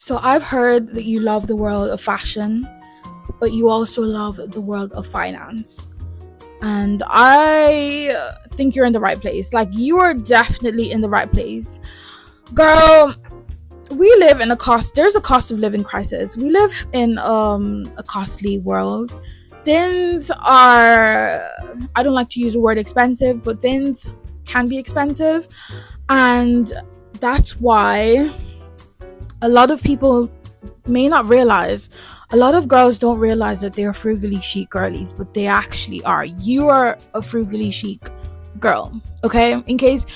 So I've heard that you love the world of fashion, but you also love the world of finance. And I think you're in the right place. Like, you are definitely in the right place. Girl, we live in there's a cost of living crisis. We live in a costly world. Things are, I don't like to use the word expensive, but things can be expensive. And that's why a lot of people may not realize, a lot of girls don't realize that they're frugally chic girlies, but they actually are. You are a frugally chic girl, okay? In case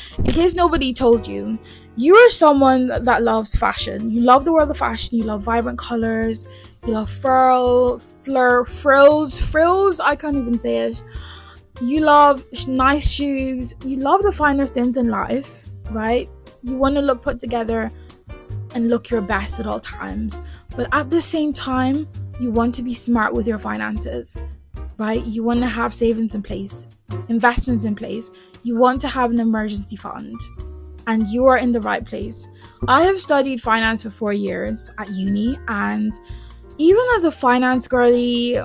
nobody told you, you are someone that loves fashion. You love the world of fashion. You love vibrant colors. You love frills. I can't even say it. You love nice shoes. You love the finer things in life, right? You want to look put together and look your best at all times. But at the same time, you want to be smart with your finances, right? You want to have savings in place, investments in place. You want to have an emergency fund, and you are in the right place. I have studied finance for 4 years at uni, and even as a finance girly,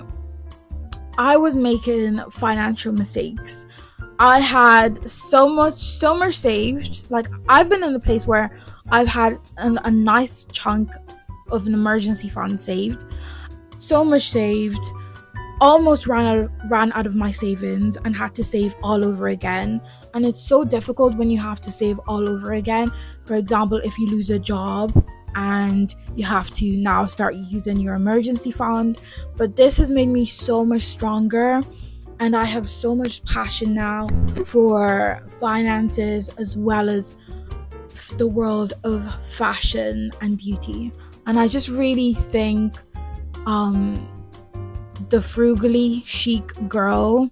I was making financial mistakes. I had so much saved. Like, I've been in the place where I've had a nice chunk of an emergency fund saved, so much saved, almost ran out of my savings and had to save all over again. And it's so difficult when you have to save all over again. For example, if you lose a job and you have to now start using your emergency fund. But this has made me so much stronger, and I have so much passion now for finances as well as the world of fashion and beauty. And I just really think the frugally chic girl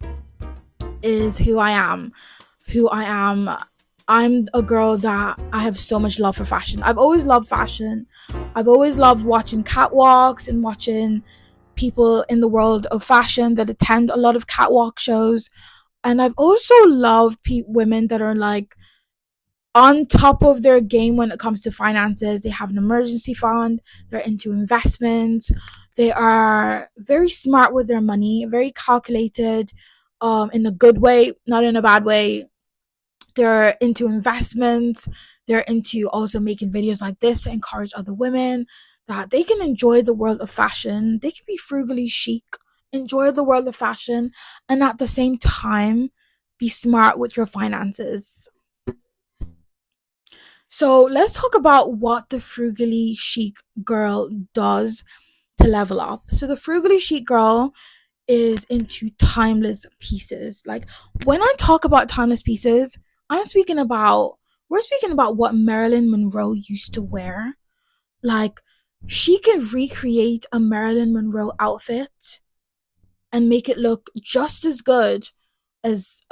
is who I am. I'm a girl that I have so much love for fashion. I've always loved fashion. I've always loved watching catwalks and watching people in the world of fashion that attend a lot of catwalk shows. And I've also loved women that are like on top of their game when it comes to finances. They have an emergency fund, they're into investments, they are very smart with their money, very calculated, in a good way, not in a bad way. They're into investments. They're into also making videos like this to encourage other women that they can enjoy the world of fashion. They can be frugally chic, enjoy the world of fashion, and at the same time be smart with your finances. So let's talk about what the frugally chic girl does to level up. So the frugally chic girl is into timeless pieces. Like, when I talk about timeless pieces, we're speaking about what Marilyn Monroe used to wear. Like, she can recreate a Marilyn Monroe outfit and make it look just as good as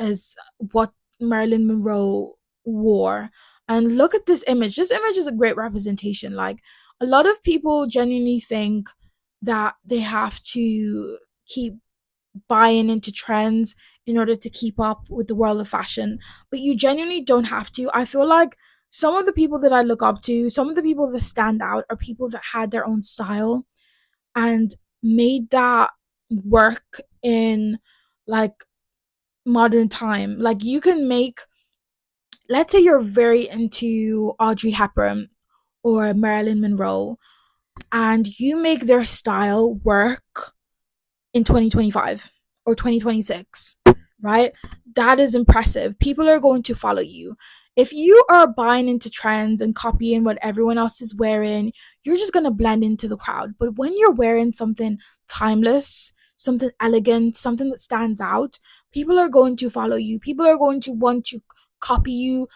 what Marilyn Monroe wore. And look at this image. This image is a great representation. Like, a lot of people genuinely think that they have to keep buying into trends in order to keep up with the world of fashion, but you genuinely don't have to. I feel like some of the people that I look up to, some of the people that stand out, are people that had their own style and made that work in, like, modern time. Like, you can make, let's say you're very into Audrey Hepburn or Marilyn Monroe, and you make their style work in 2025 or 2026, right? That is impressive. People are going to follow you. If you are buying into trends and copying what everyone else is wearing, you're just going to blend into the crowd. But when you're wearing something timeless, something elegant, something that stands out, people are going to follow you. People are going to want to copy you.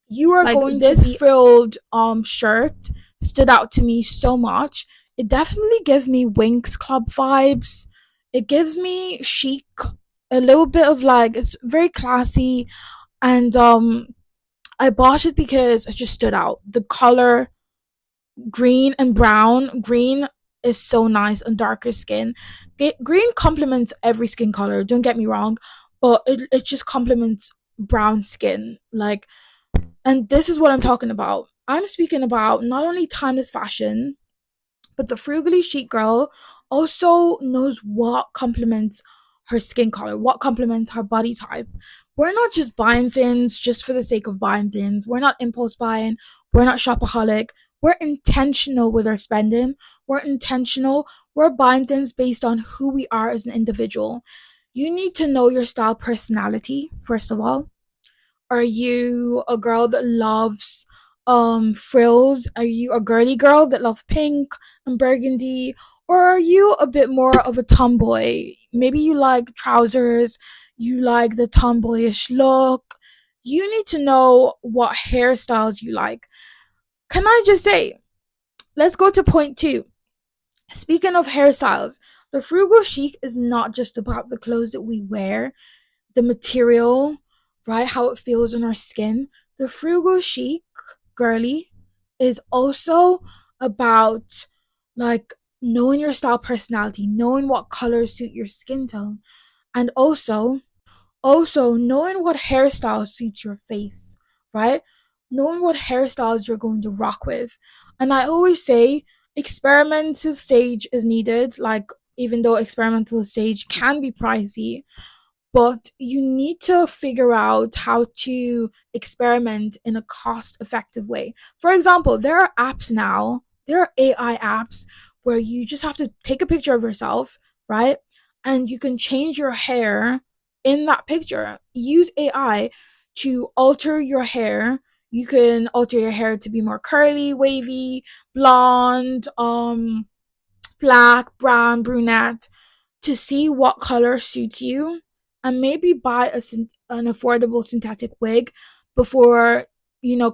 You are, like, going this to be frilled shirt stood out to me so much. It definitely gives me Winx Club vibes. It gives me chic, a little bit of, like, it's very classy. And I bought it because it just stood out. The color, green and brown. Green is so nice on darker skin. Green complements every skin color, don't get me wrong, but it just complements brown skin. Like, and this is what I'm talking about. I'm speaking about not only timeless fashion, But the frugally chic girl also knows what complements her skin color, what complements her body type. We're not just buying things just for the sake of buying things. We're not impulse buying. We're not shopaholic. We're intentional with our spending. We're intentional. We're buying things based on who we are as an individual. You need to know your style personality, first of all. Are you a girl that loves frills? Are you a girly girl that loves pink and burgundy? Or are you a bit more of a tomboy? Maybe you like trousers, you like the tomboyish look. You need to know what hairstyles you like. Can I just say, let's go to point two. Speaking of hairstyles, the frugal chic is not just about the clothes that we wear, the material, right? How it feels on our skin. The frugal chic girly is also about like knowing your style personality, knowing what colors suit your skin tone, and also knowing what hairstyle suits your face, right? Knowing what hairstyles you're going to rock with. And I always say experimental stage is needed, like even though experimental stage can be pricey, but you need to figure out how to experiment in a cost effective way. For example, there are apps now, there are AI apps where you just have to take a picture of yourself, right? And you can change your hair in that picture. Use AI to alter your hair. You can alter your hair to be more curly, wavy, blonde, black, brown, brunette, to see what color suits you, and maybe buy an affordable synthetic wig before,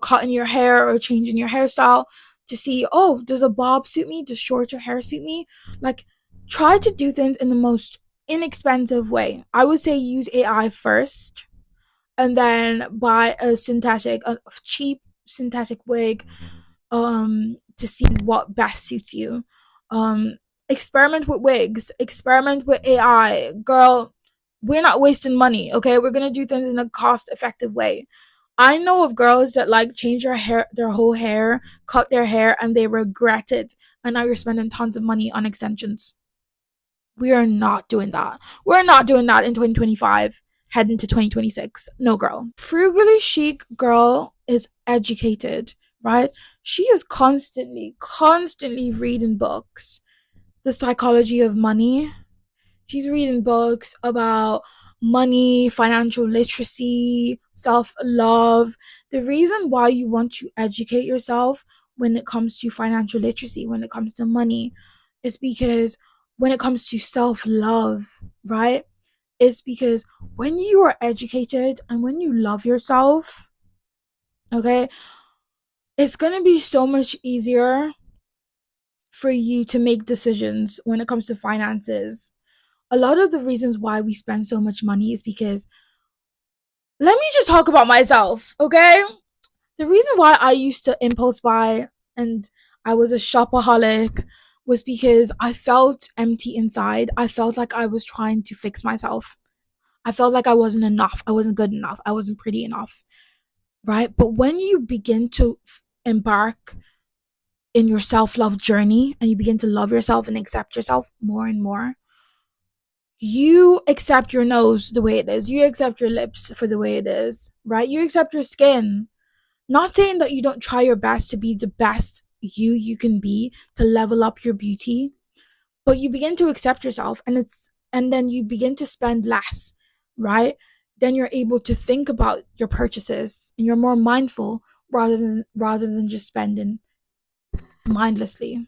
cutting your hair or changing your hairstyle, to see, oh, does a bob suit me? Does shorter hair suit me? Like, try to do things in the most inexpensive way. I would say use AI first, and then buy a cheap synthetic wig, to see what best suits you. Experiment with wigs, experiment with AI. Girl, we're not wasting money, okay? We're gonna do things in a cost effective way. I know of girls that like change their whole hair, cut their hair, and they regret it. And now you're spending tons of money on extensions. We are not doing that. We're not doing that in 2025, heading to 2026. No, girl. Frugally chic girl is educated, right? She is constantly reading books. The psychology of money. She's reading books about money, financial literacy, self love. The reason why you want to educate yourself when it comes to financial literacy, when it comes to money, is because when it comes to self love, right? It's because when you are educated and when you love yourself, okay, it's gonna be so much easier for you to make decisions when it comes to finances. A lot of the reasons why we spend so much money is because, let me just talk about myself, okay? The reason why I used to impulse buy and I was a shopaholic was because I felt empty inside. I felt like I was trying to fix myself. I felt like I wasn't enough. I wasn't good enough. I wasn't pretty enough, right? But when you begin to embark in your self love journey and you begin to love yourself and accept yourself more and more, you accept your nose the way it is. You accept your lips for the way it is, right? You accept your skin. Not saying that you don't try your best to be the best you can be, to level up your beauty, but you begin to accept yourself, and then you begin to spend less, right? Then you're able to think about your purchases and you're more mindful rather than just spending mindlessly.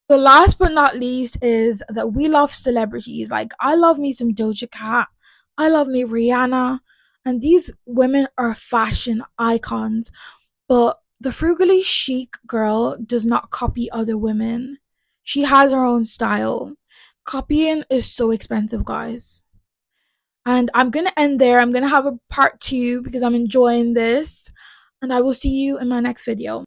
The last but not least is that we love celebrities. Like, I love me some Doja Cat. I love me Rihanna. And these women are fashion icons. But the frugally chic girl does not copy other women. She has her own style. Copying is so expensive, guys. And I'm going to end there. I'm going to have a part two because I'm enjoying this. And I will see you in my next video.